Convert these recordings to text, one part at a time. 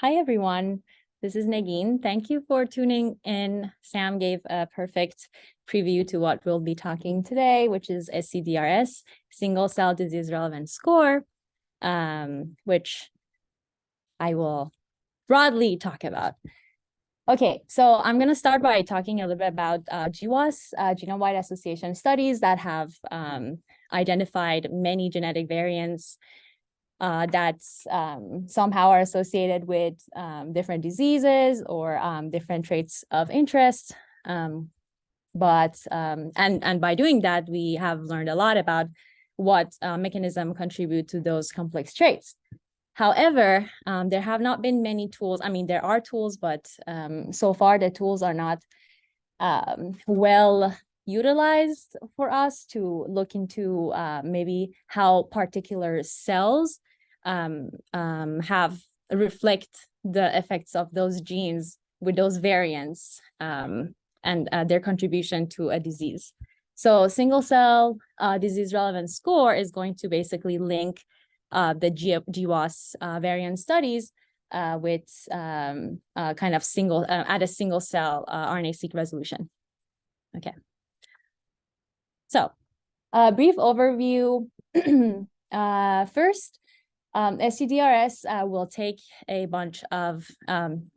Hi, everyone. This is Negin. Thank you for tuning in. Sam gave a perfect preview to what we'll be talking today, which is scDRS, single cell disease relevance score, which I will broadly talk about. Okay, so I'm going to start by talking a little bit about GWAS, genome-wide association studies that have identified many genetic variants that somehow are associated with different diseases or different traits of interest. And by doing that, we have learned a lot about what mechanism contribute to those complex traits. However, there have not been many tools. I mean, there are tools, but so far the tools are not well utilized for us to look into maybe how particular cells reflect the effects of those genes with those variants and their contribution to a disease. So single cell disease relevance score is going to basically link the GWAS variant studies with kind of at a single cell RNA-seq resolution. Okay. So a brief overview. First, scDRS will take a bunch of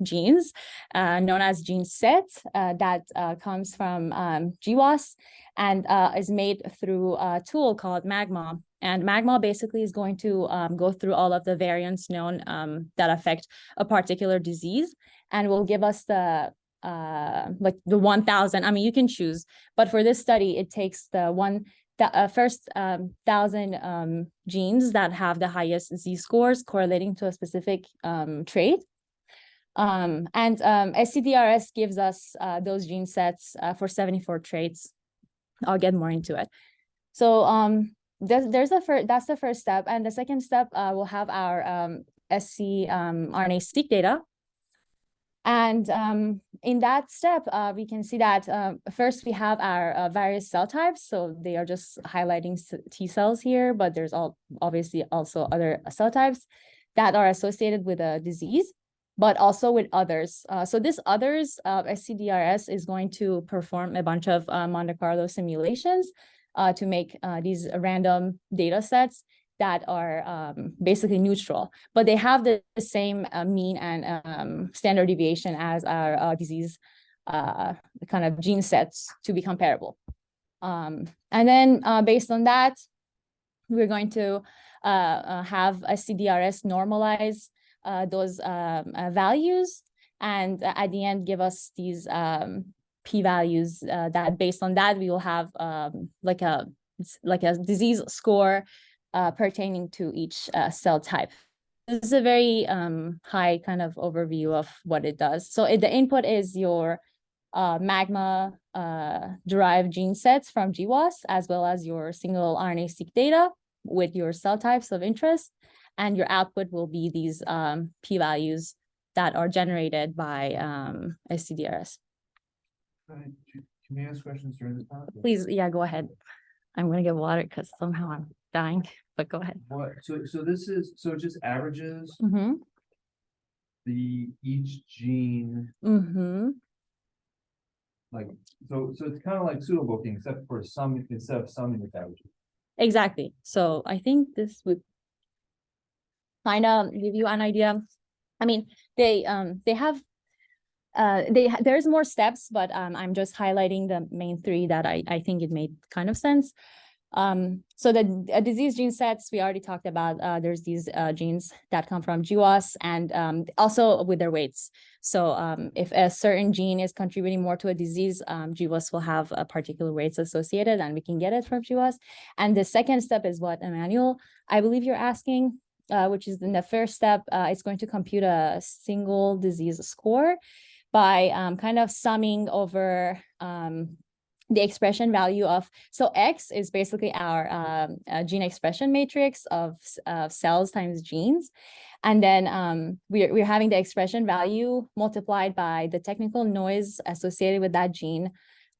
genes known as gene set that comes from GWAS and is made through a tool called MAGMA. And MAGMA basically is going to go through all of the variants known that affect a particular disease and will give us the 1,000. I mean, you can choose, but for this study, it takes the first 1,000 genes that have the highest z-scores correlating to a specific trait. And scDRS gives us those gene sets for 74 traits. I'll get more into it. So that's the first step. And the second step, we'll have our scRNA-seq data. And in that step, we can see that first we have our various cell types. So they are just highlighting T cells here, but there's obviously also other cell types that are associated with a disease, but also with others. So this others, scDRS is going to perform a bunch of Monte Carlo simulations to make these random data sets that are basically neutral, but they have the same mean and standard deviation as our disease kind of gene sets to be comparable. And then based on that, we're going to have scDRS normalize those values, and at the end give us these p-values that based on that we will have like a disease score pertaining to each cell type. This is a very high kind of overview of what it does. So the input is your MAGMA derived gene sets from GWAS, as well as your single RNA-seq data with your cell types of interest. And your output will be these p-values that are generated by scDRS. Can we ask questions during the talk? Please, yeah, go ahead. I'm going to get water because somehow I'm dying, but go ahead. What? So this is it just averages each gene. Like so it's kind of like pseudo booking, except for instead of summing with averages. Exactly. So I think this would kind of give you an idea. I mean, there's more steps, but I'm just highlighting the main three that I think it made kind of sense. So the disease gene sets we already talked about. There's these genes that come from GWAS and also with their weights. So if a certain gene is contributing more to a disease, GWAS will have particular weights associated, and we can get it from GWAS. And the second step is what, Emmanuel, I believe you're asking, which is in the first step. It's going to compute a single disease score by kind of summing over the expression value of, so X is basically our gene expression matrix of cells times genes. And then we're having the expression value multiplied by the technical noise associated with that gene,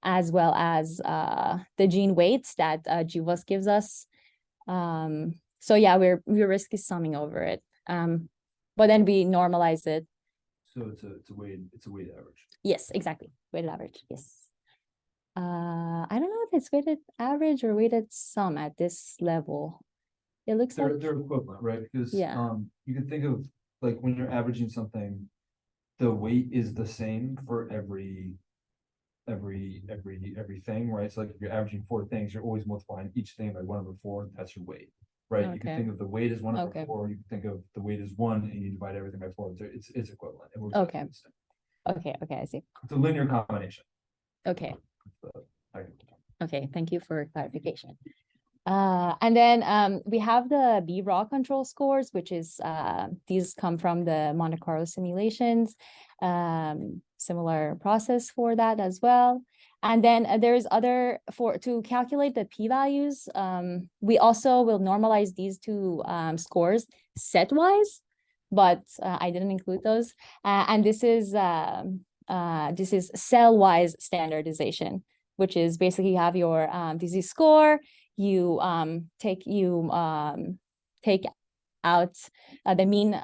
as well as the gene weights that GWAS gives us. So yeah, we're basically summing over it. But then we normalize it So it's a weighted average. Yes, exactly. Weighted average. Yes. I don't know if it's weighted average or weighted sum at this level. It looks They're like, they're equivalent, right? Because yeah. you can think of like when you're averaging something, the weight is the same for everything, right? So like if you're averaging 4 things, you're always multiplying each thing by 1/4. That's your weight, right? You can Okay. think of the weight as 1/4. Okay. You can think of the weight as 1, and you divide everything by 4. So it's equivalent. It works Okay. out the same. Okay. Okay. I see. It's a linear combination. Okay. Technical term. Okay. Thank you for clarification. And then we have the B-raw control scores, which is these come from the Monte Carlo simulations. Similar process for that as well. And then there's other to calculate the p-values. We also will normalize these two scores set-wise, but I didn't include those. And this is cell-wise standardization, which is basically you have your disease score. You take out the mean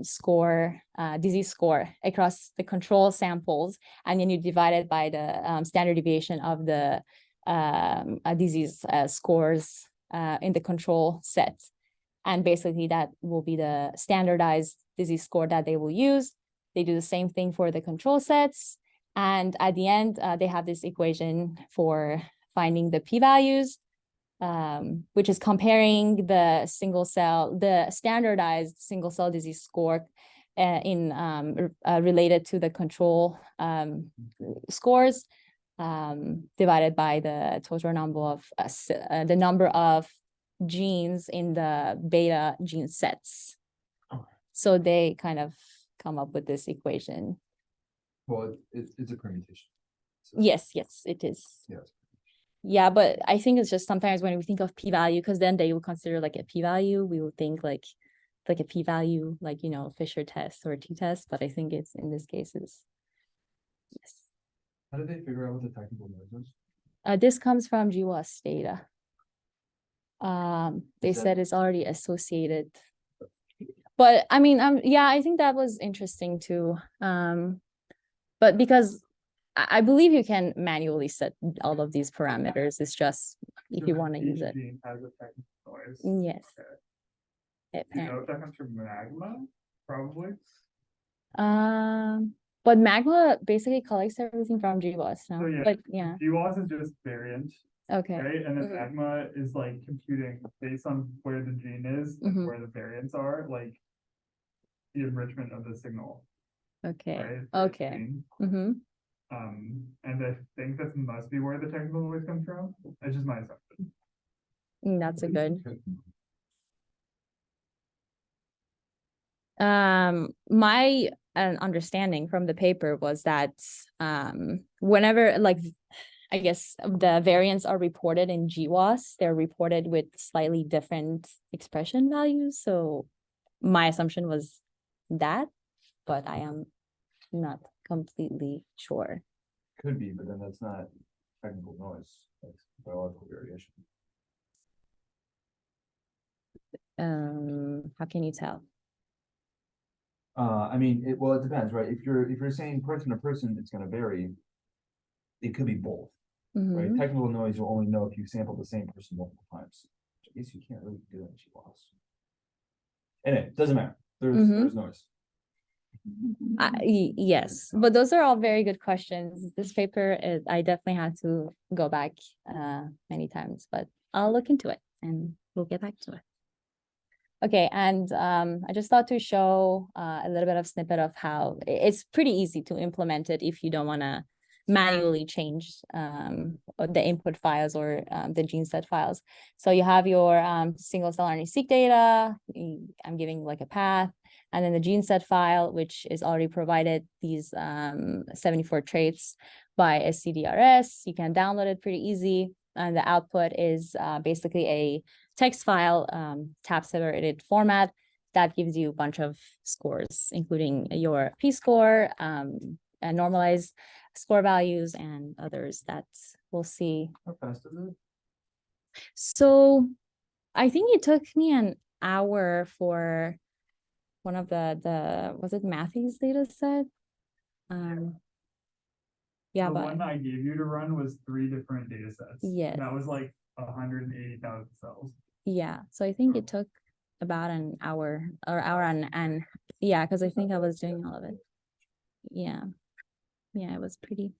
score, disease score across the control samples, and then you divide it by the standard deviation of the disease scores in the control set. And basically that will be the standardized disease score that they will use. They do the same thing for the control sets. And at the end, they have this equation for finding the p-values. Which is comparing the standardized single cell disease score related to the control scores divided by the total number of the number of genes in the beta gene sets. So they kind of come up with this equation. Well, it's a permutation. So. Yes, it is. Yes. Yeah, but I think it's just sometimes when we think of p-value, because then they will consider like a p-value, we will think like a p-value, like, you know, Fisher test or t-test, but I think it's in this case is, yes. How did they figure out what the technical noise is? This comes from GWAS data. They said it's already associated. But I mean, yeah, I think that was interesting too. But because I believe you can manually set all of these parameters. It's just if you want to use it. Has a technical noise. Yes. Okay. You know if that comes from magma? Probably. But magma basically collects everything from GWAS now. So yeah, But yeah. GWAS is just variant. Okay. Right, and then magma is like computing based on where the gene is and where the variants are, like the enrichment of the signal. Okay. Right, Okay. And I think that must be where the technical noise comes from. It's just my assumption. That's a good. My understanding from the paper was that whenever, like, I guess the variants are reported in GWAS, they're reported with slightly different expression values. So my assumption was that, but I am not completely sure. Could be, but then that's not technical noise. That's biological variation. How can you tell? I mean, it depends, right? If you're saying person to person, it's going to vary. It could be both, right? Technical noise you'll only know if you sample the same person multiple times. I guess you can't really do that in GWAS. Anyway, it doesn't matter. There's noise. Yes, but those are all very good questions. This paper, I definitely had to go back many times, but I'll look into it and we'll get back to it. Okay, and I just thought to show a little bit of snippet of how it's pretty easy to implement it if you don't want to manually change the input files or the gene set files. So you have your single cell RNA-seq data. I'm giving like a path, and then the gene set file, which is already provided these 74 traits by scDRS. You can download it pretty easy. And the output is basically a text file, tab separated format that gives you a bunch of scores, including your p-score, and normalized score values, and others that we'll see. How fast is it? So I think it took me an hour for one of the was it Matthew's data set? Yeah, The but one I gave you to run was 3 different data sets. yes. That was like 180,000 cells. Yeah, so I think it took about an hour or hour and yeah, because I think I was doing all of it. Yeah, it was pretty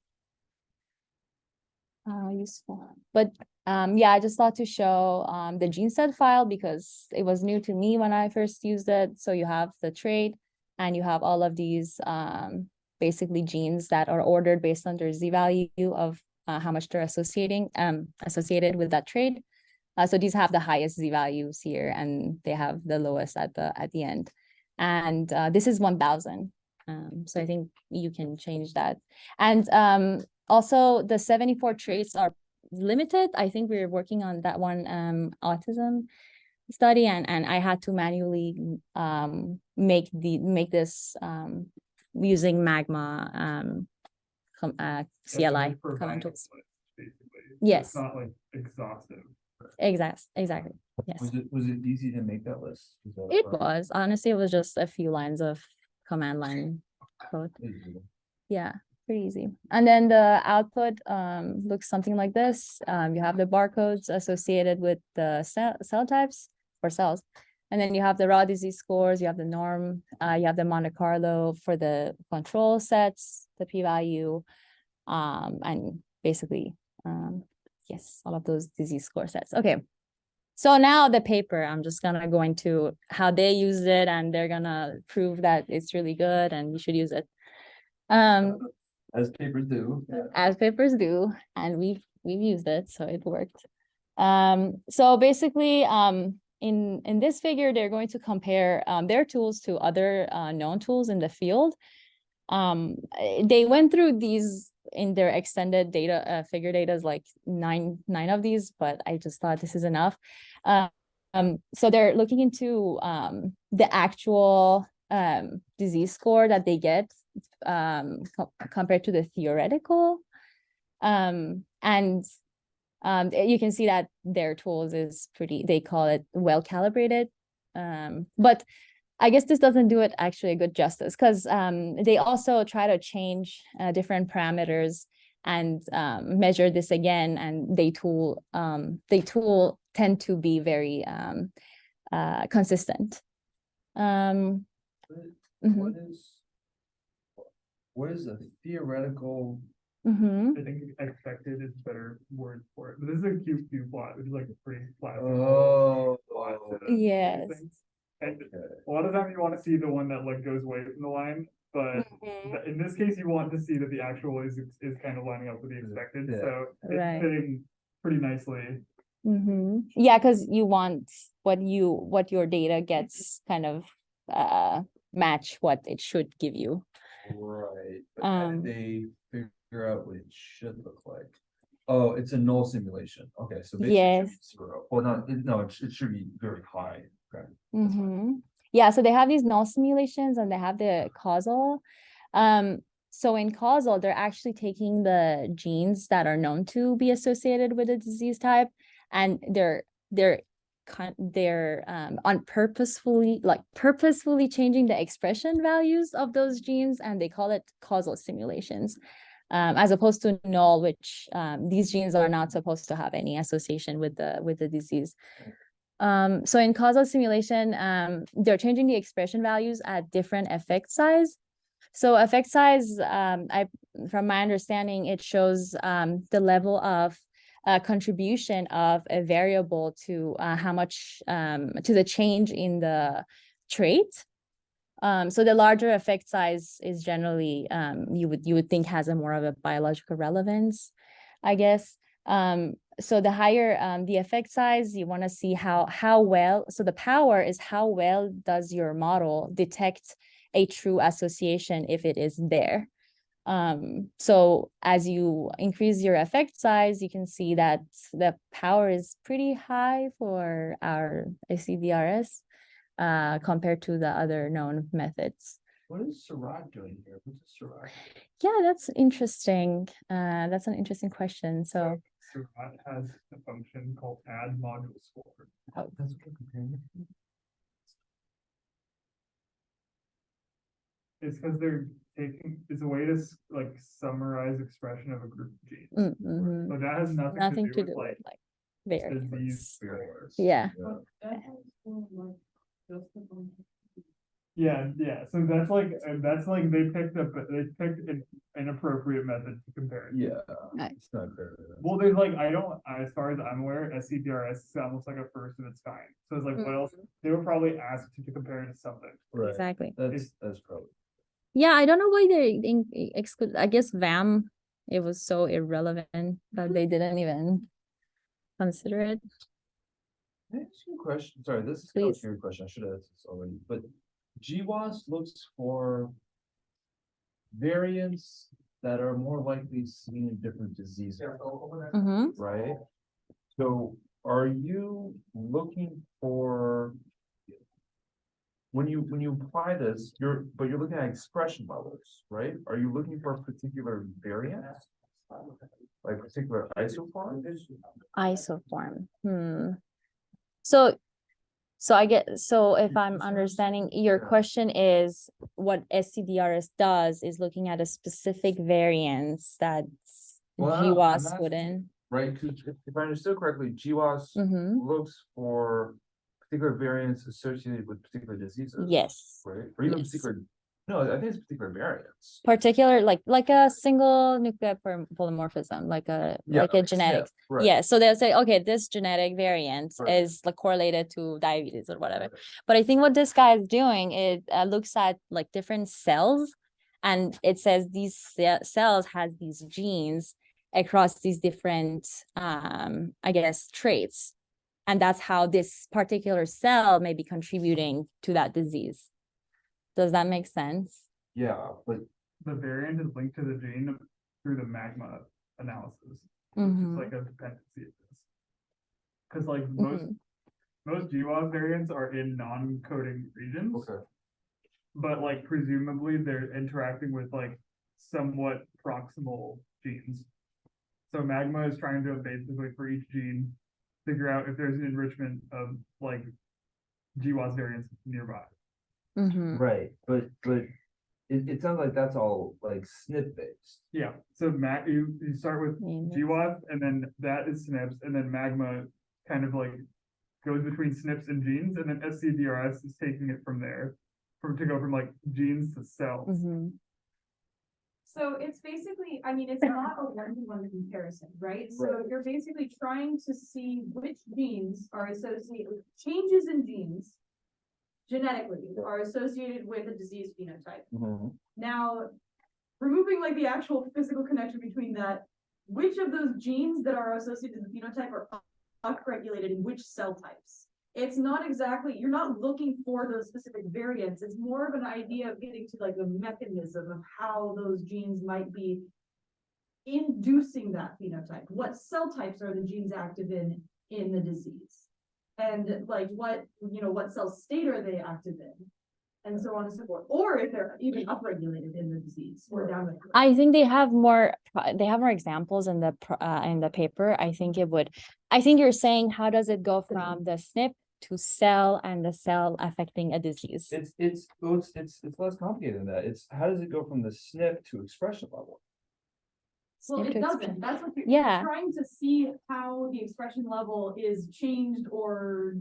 useful. But yeah, I just thought to show the gene set file because it was new to me when I first used it. So you have the trait and you have all of these basically genes that are ordered based on their z-value of how much they're associated with that trait. So these have the highest z-values here, and they have the lowest at the end. And this is 1,000. So I think you can change that. And also the 74 traits are limited. I think we're working on that one autism study, and I had to manually make this using Magma CLI command tools. Yes. It's not like exhaustive. Exactly. Yes. Was it easy to make that list? It was. Honestly, it was just a few lines of command line code. Yeah, pretty easy. And then the output looks something like this. You have the barcodes associated with the cell types or cells. And then you have the raw disease scores, you have the norm, you have the Monte Carlo for the control sets, the p-value, and basically yes, all of those disease score sets. Okay. So now the paper, I'm just gonna go into how they used it, and they're gonna prove that it's really good and you should use it. As papers do. As papers do, and we've used it, so it worked. So basically, in this figure, they're going to compare their tools to other known tools in the field. They went through these in their extended data figure data is like nine of these, but I just thought this is enough. So they're looking into the actual disease score that they get compared to the theoretical, and you can see that their tools is pretty, they call it well calibrated, but I guess this doesn't do it actually a good justice, because they also try to change different parameters and measure this again, and they tool tend to be very consistent. What is a theoretical? I think expected is a better word for it. But this is a QQ plot, which is like a pretty classic. Yes. And a lot of times you want to see the one that like goes away from the line, but in this case you want to see that the actual is kind of lining up with the expected. So it's fitting pretty nicely. Yeah, because you want what your data gets kind of match what it should give you. Right. But how did they figure out what it should look like? Oh, it's a null simulation. Okay, so basically it should be 0. Well, it should be very high. Okay. Yeah, so they have these null simulations and they have the causal. So in causal, they're actually taking the genes that are known to be associated with a disease type, and they're purposefully changing the expression values of those genes, and they call it causal simulations, as opposed to null, which these genes are not supposed to have any association with the disease. So in causal simulation, they're changing the expression values at different effect size. So effect size, from my understanding, it shows the level of contribution of a variable to how much to the change in the trait. So the larger effect size is generally you would think has a more of a biological relevance, I guess. So the higher the effect size, you want to see how well, so the power is how well does your model detect a true association if it is there. So as you increase your effect size, you can see that the power is pretty high for our scDRS compared to the other known methods. What is Seurat doing here? What's Seurat? Yeah, that's interesting. That's an interesting question. So Seurat has a function called add module score. Oh, that's what I'm comparing it to. It's because they're it's a way to like summarize expression of a group of genes. Mm-hmm. But that has Nothing to do with with like disease variants. scores. Yeah. Yeah. So that's like they picked an appropriate method to compare it. Yeah, it's not fair. Well, there's like as far as I'm aware, scDRS is almost like a first of its kind. So it's like what else? They were probably asked to compare it to something. Right. Exactly. That's probably. Yeah, I don't know why they exclude. I guess VAM, it was so irrelevant that they didn't even consider it. Can I ask you a question? Sorry, this is a weird question. I should have asked this already. But GWAS looks for variants that are more likely seen in different diseases, right? So are you looking for when you apply this, you're looking at expression levels, right? Are you looking for particular variants? Like particular isoform? Isoform. So if I'm understanding, your question is what scDRS does is looking at a specific variance that GWAS wouldn't. Right, because if I understood correctly, GWAS looks for particular variants associated with particular diseases. Yes. Right, or even particular. No, I think it's particular variants. Particular, like a single nuclear polymorphism, like a genetic. Right. Yeah, so they'll say, okay, this genetic variant is like correlated to diabetes or whatever. But I think what this guy is doing is looks at like different cells, and it says these cells has these genes across these different, I guess, traits, and that's how this particular cell may be contributing to that disease. Does that make sense? Yeah, but the variant is linked to the gene through the magma analysis, which is like a dependency of this. Because like most GWAS variants are in non-coding regions, but like presumably they're interacting with like somewhat proximal genes. So magma is trying to basically for each gene figure out if there's an enrichment of like GWAS variants nearby. Right, but it sounds like that's all like SNP based. Yeah, so you start with GWAS, and then that is SNPs, and then magma kind of like goes between SNPs and genes, and then scDRS is taking it from there, to go from like genes to cells. So it's basically, I mean, it's not a one-to-one comparison, right? So you're basically trying to see which genes are associated with changes in genes genetically are associated with a disease phenotype. Now, removing like the actual physical connection between that, which of those genes that are associated with the phenotype are upregulated in which cell types? It's not exactly, you're not looking for those specific variants. It's more of an idea of getting to like the mechanism of how those genes might be inducing that phenotype. What cell types are the genes active in the disease? And like what cell state are they active in, and so on and so forth, or if they're even upregulated in the disease or down. I think they have more examples in the paper. I think you're saying how does it go from the SNP to cell and the cell affecting a disease? It's less complicated than that. It's how does it go from the SNP to expression level? Well, it doesn't. That's what you're trying to see how the expression level is changed or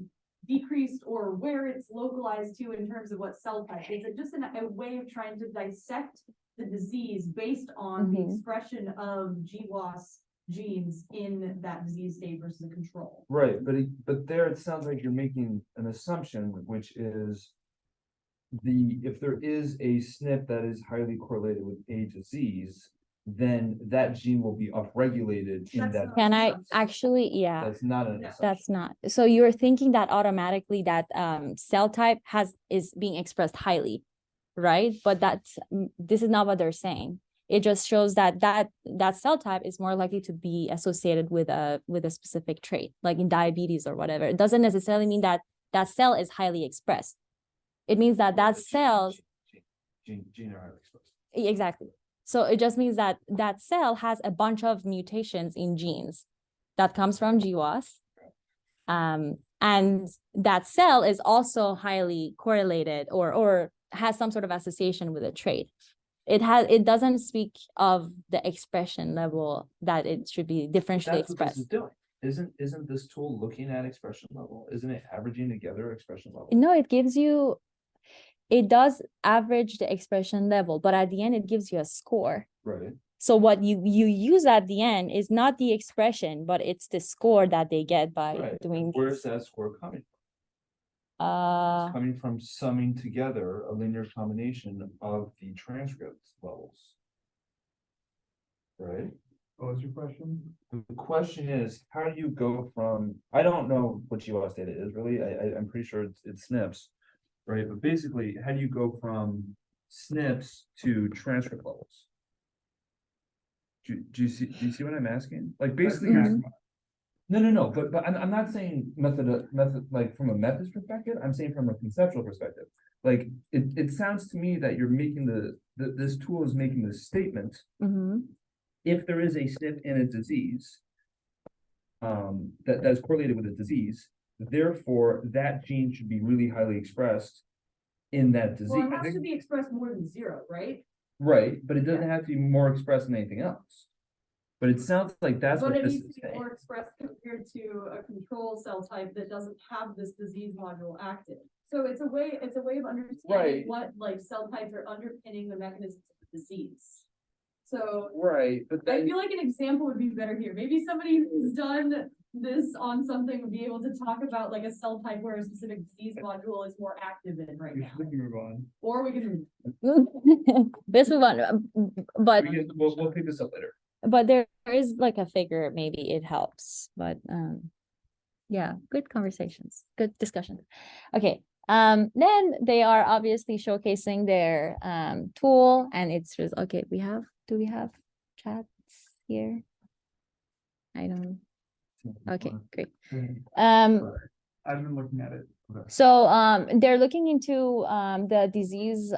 decreased or where it's localized to in terms of what cell type. Is it just a way of trying to dissect the disease based on the expression of GWAS genes in that disease state versus a control? Right, but there it sounds like you're making an assumption, which is if there is a SNP that is highly correlated with a disease, then that gene will be upregulated in that. Can I actually, that's not an assumption. That's not. So you're thinking that automatically that cell type is being expressed highly, right? But this is not what they're saying. It just shows that cell type is more likely to be associated with a specific trait, like in diabetes or whatever. It doesn't necessarily mean that cell is highly expressed. It means that cell gene are highly expressed. Exactly. So it just means that cell has a bunch of mutations in genes that comes from GWAS. And that cell is also highly correlated or has some sort of association with a trait. it doesn't speak of the expression level that it should be differentially That's what this expressed. is doing. Isn't this tool looking at expression level? Isn't it averaging together expression level? No, it does average the expression level, but at the end it gives you a score. Right. So what you use at the end is not the expression, but it's the score that they get by doing. Where's that score coming from? It's coming from summing together a linear combination of the transcript levels. Right? What was your question? The question is, how do you go from, I don't know what GWAS data is really, I'm pretty sure it's SNPs, right? But basically, how do you go from SNPs to transcript levels? Do you see what I'm asking? Like basically, no, but I'm not saying method like from a methods perspective, I'm saying from a conceptual perspective. Like it sounds to me that you're making this tool is making this statement. If there is a SNP in a disease, that's correlated with a disease, therefore that gene should be really highly expressed in that disease. Well, it has to be expressed more than 0, right? Right, but it doesn't have to be more expressed than anything else. But it sounds like that's But what it this needs is to be saying. more expressed compared to a control cell type that doesn't have this disease module active. So it's a way of understanding what like cell types are underpinning the mechanisms of the disease. So Right, but I then feel like an example would be better here. Maybe somebody who's done this on something would be able to talk about like a cell type where a specific disease module is more active in right now. We can move on. Or we can Let's move on. But we'll pick this up later. but there is like a figure, maybe it helps. But yeah, good conversations, good discussion. Okay. Then they are obviously showcasing their tool, and it's just okay. Do we have chats here? I don't. Okay, great. I've been looking at it. So they're looking into the disease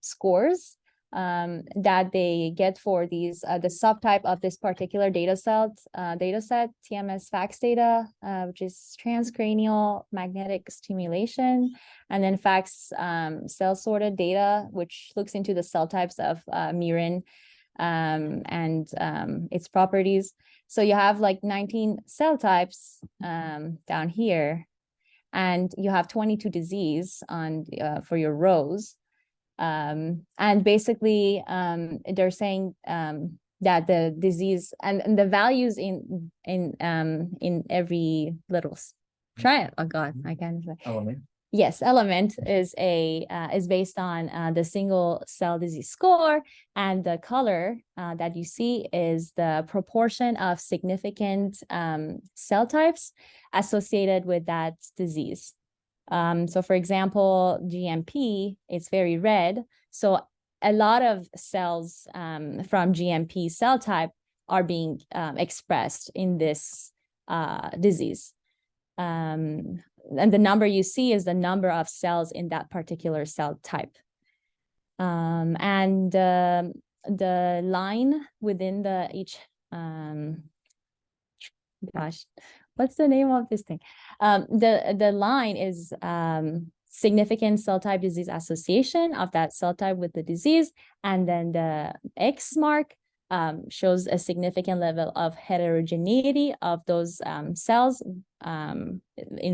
scores that they get for these the subtype of this particular data set TMS FACS data, which is transcranial magnetic stimulation, and then FACS cell sorted data, which looks into the cell types of murine and its properties. So you have like 19 cell types down here, and you have 22 disease on for your rows. And basically they're saying that the disease and the values in every little trial. Oh God, I can't say. Element. Yes, element is based on the single cell disease score, and the color that you see is the proportion of significant cell types associated with that disease. So for example, GMP, it's very red. So a lot of cells from GMP cell type are being expressed in this disease. And the number you see is the number of cells in that particular cell type. And the line within each, gosh, what's the name of this thing? The line is significant cell type disease association of that cell type with the disease. And then the X mark shows a significant level of heterogeneity of those cells in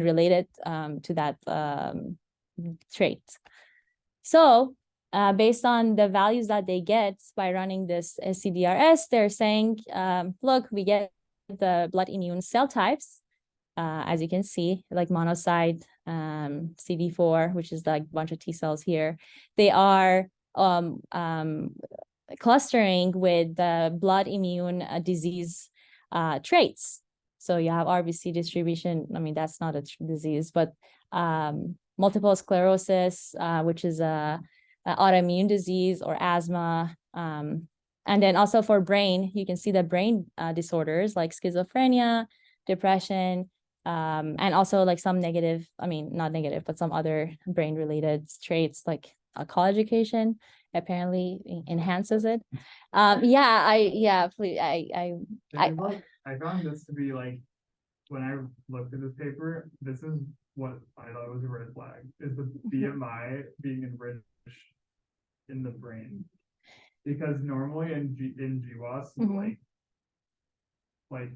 related to that trait. So based on the values that they get by running this scDRS, they're saying, look, we get the blood immune cell types, as you can see, like monocyte, CD4, which is like a bunch of T cells here. They are clustering with the blood immune disease traits. So you have RBC distribution. I mean, that's not a disease, but multiple sclerosis, which is a autoimmune disease, or asthma. And then also for brain, you can see the brain disorders like schizophrenia, depression, and also like some negative, I mean, not negative, but some other brain related traits like college education apparently enhances it. I found this to be like, when I looked at this paper, this is what I thought was a red flag, is the BMI being enriched in the brain. because normally in GWAS, like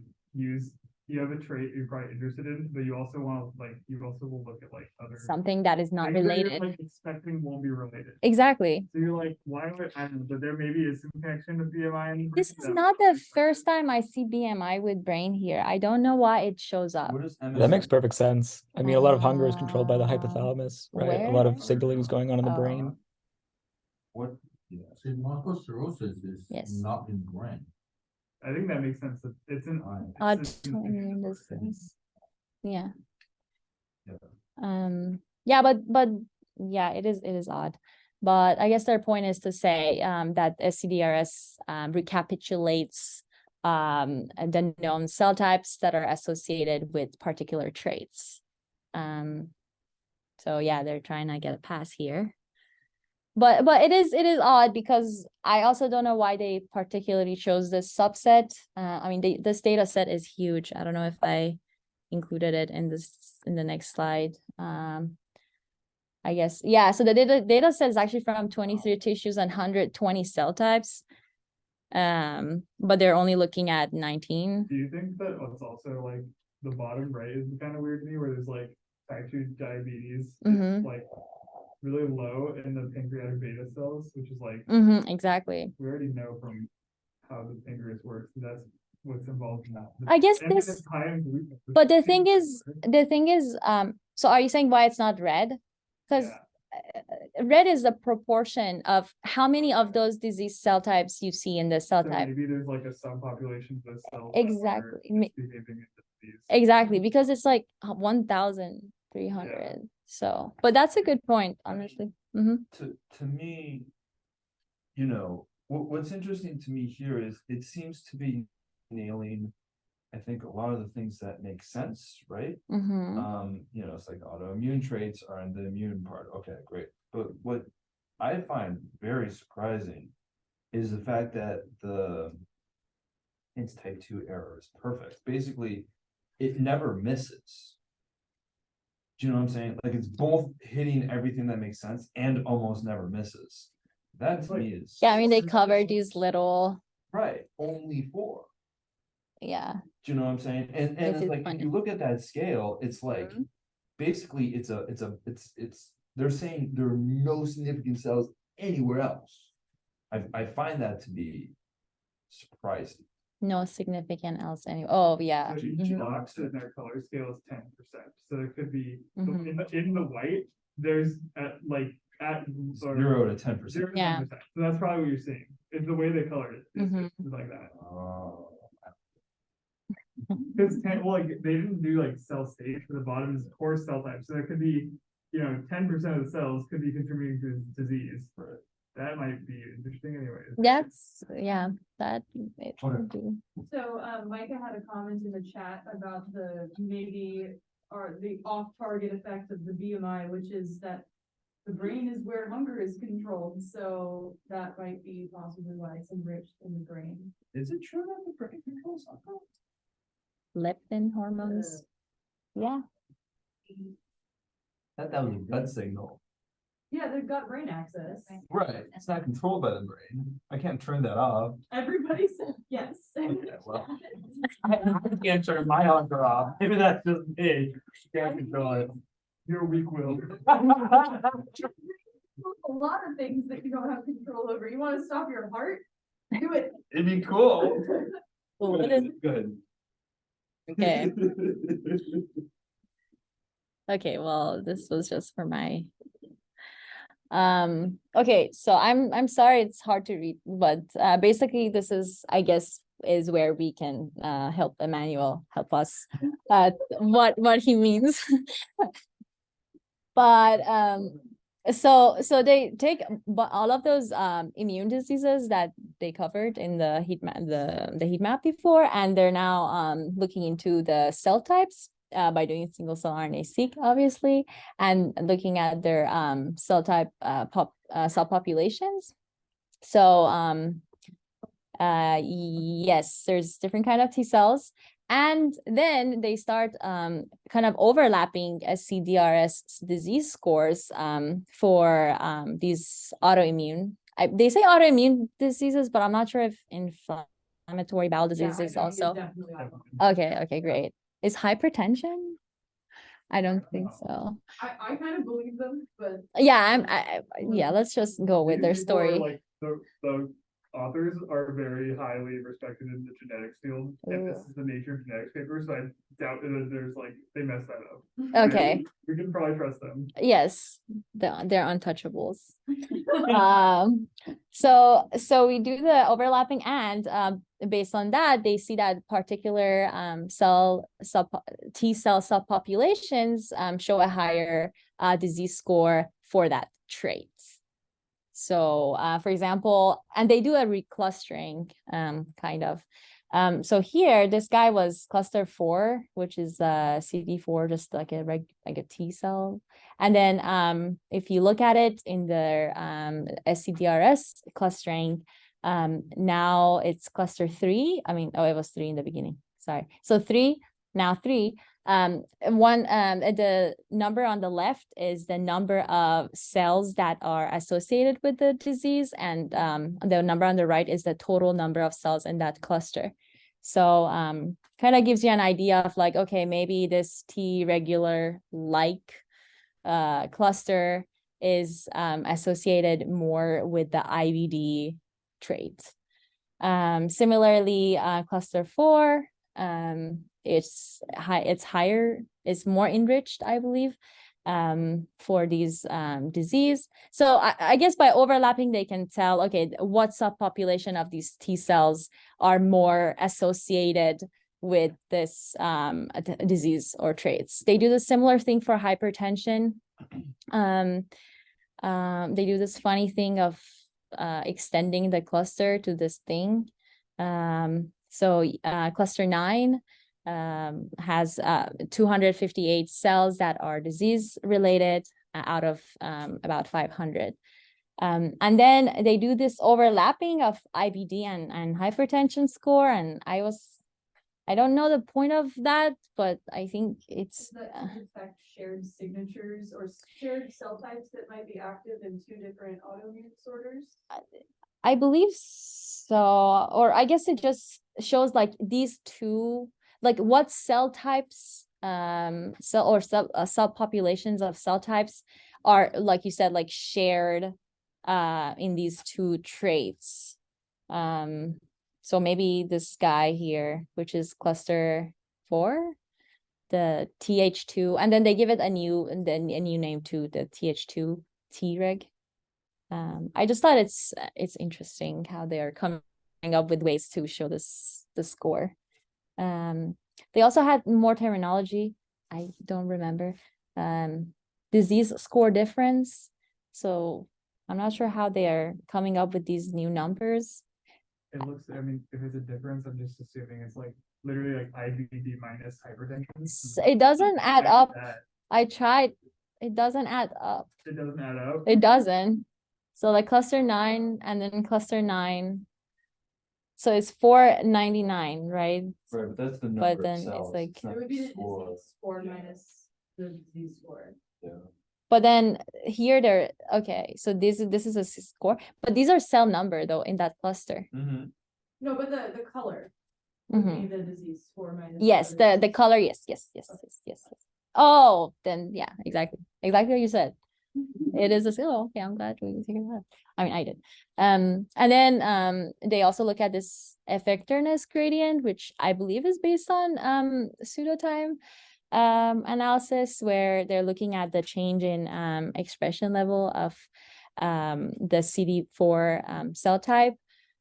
you have a trait you're probably interested in, but you also want to you also will look at like other something that is not things that you're, related. like expecting won't be related. Exactly. So you're like, why would I don't know, but there maybe is some connection to BMI. And This is not the first time I see BMI with brain here. I don't know why it shows up. What is That makes perfect sense. I mean, a lot of hunger is controlled by the Uh, hypothalamus, right? where? A lot of signaling is going on in the Oh. brain. What? Yeah. See, multiple sclerosis is Yes. not in brain. I think that makes sense. It's an Autoimmune disease. Yeah. Yeah. Yeah, but yeah, it is odd. But I guess their point is to say that scDRS recapitulates the known cell types that are associated with particular traits. So yeah, they're trying to get a pass here. But it is odd because I also don't know why they particularly chose this subset. I mean, this data set is huge. I don't know if I included it in the next slide. I guess, yeah, so the data set is actually from 23 tissues and 120 cell types. But they're only looking at 19. Do you think that what's also like the bottom right is kind of weird to me, where there's like type 2 diabetes is like really low in the pancreatic beta cells, which is like Exactly. we already know from how the pancreas works, and that's what's involved in that. I guess And this, it's high in gluten. but the thing is, so are you saying why it's not red? Because red is a proportion of how many of those disease cell types you see in the cell So type. maybe there's like a subpopulation of those cells. Exactly. Behaving in disease. Exactly, because it's like 1,300. So, but that's a good point, honestly. To me, you know, what's interesting to me here is it seems to be nailing, I think, a lot of the things that make sense, right? You know, it's like autoimmune traits are in the immune part. Okay, great. But what I find very surprising is the fact that its type 2 error is perfect. Basically, it never misses. Do you know what I'm saying? Like, it's both hitting everything that makes sense and almost never misses. That to me is, Yeah, I mean, they cover these little, right, only 4. yeah. Do you know what I'm saying? And It it's is like, funny. if you look at that scale, it's like basically it's they're saying there are no significant cells anywhere else. I find that to be surprising. No significant else anyway. Oh, yeah. So each box in their color scale is 10%. So there could be in the white, there's at 0 to 10%. 0 to 10%. Yeah. So that's probably what you're seeing. It's the way they colored it. It's like that. Because like they didn't do like cell stage for the bottom is core cell type. So there could be, 10% of the cells could be contributing to disease. Right. That might be interesting anyway. That's, yeah, that it would be. So, Micah had a comment in the chat about the off-target effect of the BMI, which is that the brain is where hunger is controlled. So that might be possibly why it's enriched in the brain. Is it true that the brain controls hunger? Leptin hormones. Yeah. That was a gut signal. Yeah, they've got brain access. Right. It's not controlled by the brain. I can't turn that off. Everybody said yes. Okay, well. I can't turn my hunger off. Maybe that's just me. Can't control it. You're weak-willed. A lot of things that you don't have control over. You want to stop your heart? Do it. It'd be cool. Well, Good. okay. Okay, well, this was just for my okay, so I'm sorry it's hard to read, but basically this is, I guess, is where we can help Emmanuel help us what he means. But so they take all of those immune diseases that they covered in the heat map, the heat map before, and they're now looking into the cell types by doing single cell RNA-seq, obviously, and looking at their cell type cell populations. So yes, there's different kind of T cells. And then they start kind of overlapping scDRS disease scores for these autoimmune they say autoimmune diseases, but I'm not sure if inflammatory bowel disease is also. Okay, great. Is hypertension? I don't think so. I kind of believe them, but. Yeah, yeah, let's just go with their These people are, story. like, the authors are very highly respected in the genetics field, and this is the Nature of Genetics paper, so I doubt that there's like, they messed that up. Okay. We can probably trust them. Yes, they're untouchables. So we do the overlapping, and based on that, they see that particular T cell subpopulations show a higher disease score for that trait. So for example, and they do a reclustering kind of. So here, this guy was cluster 4, which is CD4, just like a T cell. And then if you look at it in the scDRS clustering, now it's cluster 3. I mean, it was 3 in the beginning. Sorry. So 3, now 3. The number on the left is the number of cells that are associated with the disease, and the number on the right is the total number of cells in that cluster. So kind of gives you an idea of like, okay, maybe this T regular like cluster is associated more with the IBD trait. Similarly, cluster 4, it's higher, it's more enriched, I believe, for these disease. So I guess by overlapping, they can tell, okay, what subpopulation of these T cells are more associated with this disease or traits. They do the similar thing for hypertension. They do this funny thing of extending the cluster to this thing. So cluster 9 has 258 cells that are disease related out of about 500. And then they do this overlapping of IBD and hypertension score. And I don't know the point of that, but I think it's That to detect shared signatures or shared cell types that might be active in 2 different autoimmune disorders. I believe so, or I guess it just shows like these two, like what cell types, subpopulations of cell types are, like you said, like shared in these 2 traits. So maybe this guy here, which is cluster 4, the TH2, and then they give it a new name too, the TH2 Treg. I just thought it's interesting how they are coming up with ways to show the score. They also had more terminology. I don't remember. Disease score difference. So I'm not sure how they are coming up with these new numbers. It looks, I mean, if it's a difference, I'm just assuming it's like literally like IBD minus hypertension. It doesn't add up. I tried. It doesn't add up. It doesn't add up. It doesn't. So like cluster 9 and then cluster 9. So it's 499, right? Right, but that's the number But of then cells. it's like, not It would be the score. disease score minus the disease score. Yeah. but then here they're okay. So this is a score, but these are cell number though in that cluster. Mm-hmm. No, but the color would be the disease score minus. Yes, the color. Yes. Oh, then yeah, exactly what you said. It is a skill. Okay, I'm glad we figured it out. I mean, I did. And then they also look at this effectiveness gradient, which I believe is based on pseudotime analysis, where they're looking at the change in expression level of the CD4 cell type,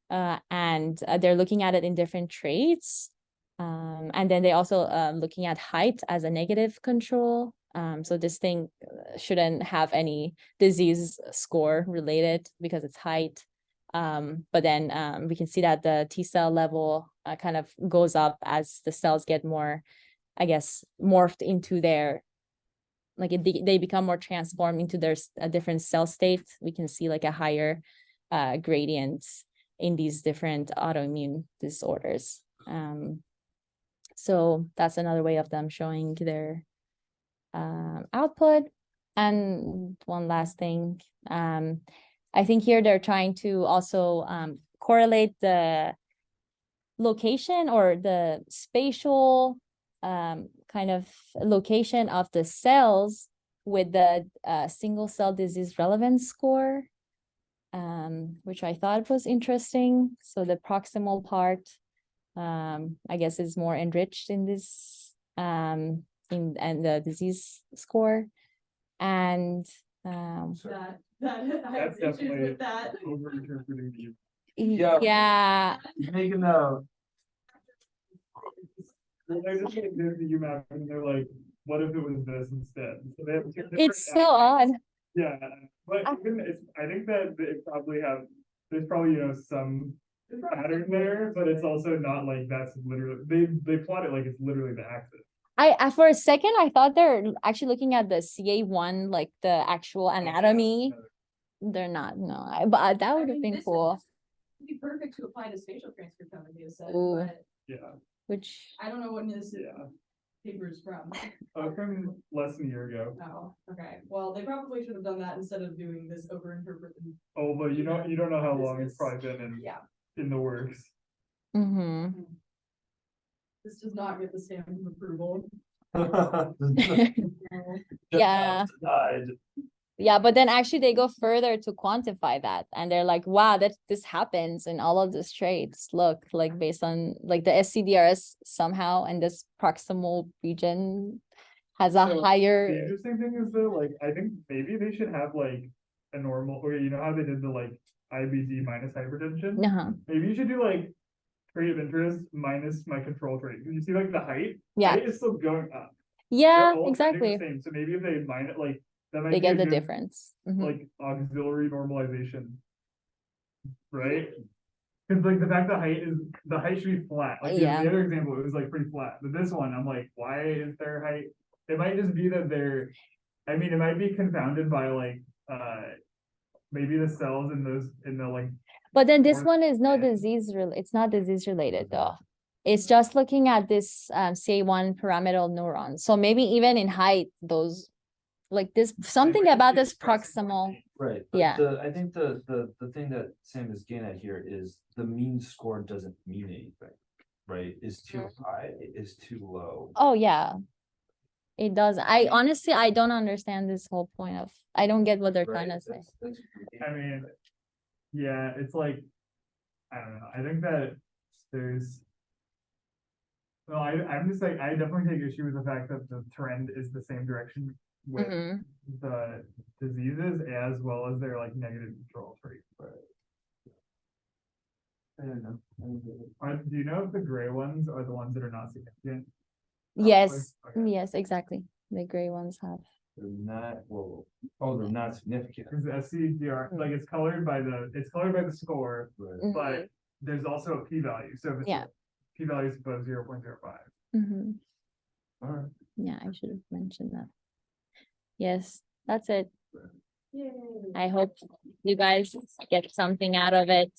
and they're looking at it in different traits. And then they also looking at height as a negative control. So this thing shouldn't have any disease score related because it's height. But then we can see that the T cell level kind of goes up as the cells get more, I guess, morphed into their, like they become more transformed into their different cell states. We can see like a higher gradient in these different autoimmune disorders. So that's another way of them showing their output. And one last thing, I think here they're trying to also correlate the location or the spatial kind of location of the cells with the single cell disease relevance score, which I thought was interesting. So the proximal part, I guess, is more enriched in this and the disease score, and That I have That's issues definitely with that. over-interpreting the. Yeah. yeah, Making a. They're just like, there's the UMAP and they're like, what if it was this instead? So they have two different it's so odd. Yeah, but even it's, I think that it probably have, there's probably, you know, some pattern there, but it's also not like that's literally, they plot it like it's literally the axis. I for a second I thought they're actually looking at the CA1, like the actual anatomy. They're not, no, but that would have been cool. It'd be perfect to apply to spatial transcriptomic data set, Ooh. but Yeah, Which, I don't know when this yeah. paper is from. From less than a year ago. Oh, okay, well, they probably should have done that instead of doing this over-interpreting. Oh, but you don't know how long it's probably been Yeah, in the works. this does not get the stamp of approval. yeah. Yeah, but then actually they go further to quantify that, and they're like, wow, that this happens in all of these traits. Look, like based on like the scDRS somehow, and this proximal region has a So, higher. The interesting thing is though, like, I think maybe they should have like a normal, or you know how they did the like IBD minus hypertension? Maybe you should do like trait of interest minus my control trait. Because you see like the height, Yeah. height is still going up. Yeah, They're all exactly. the same. So maybe if they minus like that might They be get a the good, difference. like auxiliary normalization, right? Because like the fact that the height should be flat. Like Yeah. the other example, it was like pretty flat. But this one, I'm like, why is their height? It might just be that they're, I mean, it might be confounded by like maybe the cells in those in the like. But then this Or- one is no it's not disease related though. It's just looking at this CA1 pyramidal neuron. So maybe even in height, those like this something might about be this proximal. Right, Yeah. but I think the thing that Sam is getting at here is the mean score doesn't mean anything, right? Is too high, is too low. Oh yeah. It does. I honestly I don't understand this whole point of I don't get what they're trying to say. I mean, yeah, it's like, I don't know. I think that there's. Well, I'm just like, I definitely take issue with the fact that the trend is the same direction with the diseases as well as their like negative control trait. I don't know. Do you know if the gray ones are the ones that are not significant? Yes, Okay. yes, exactly. The gray ones have. They're not, well, oh, they're not significant. Because scDRS, like it's colored by the score, Right. but there's also a p-value. So if it's Yeah. p-value is above 0.05. All right. Yeah, I should have mentioned that. Yes, that's it. Yay. I hope you guys get something out of it.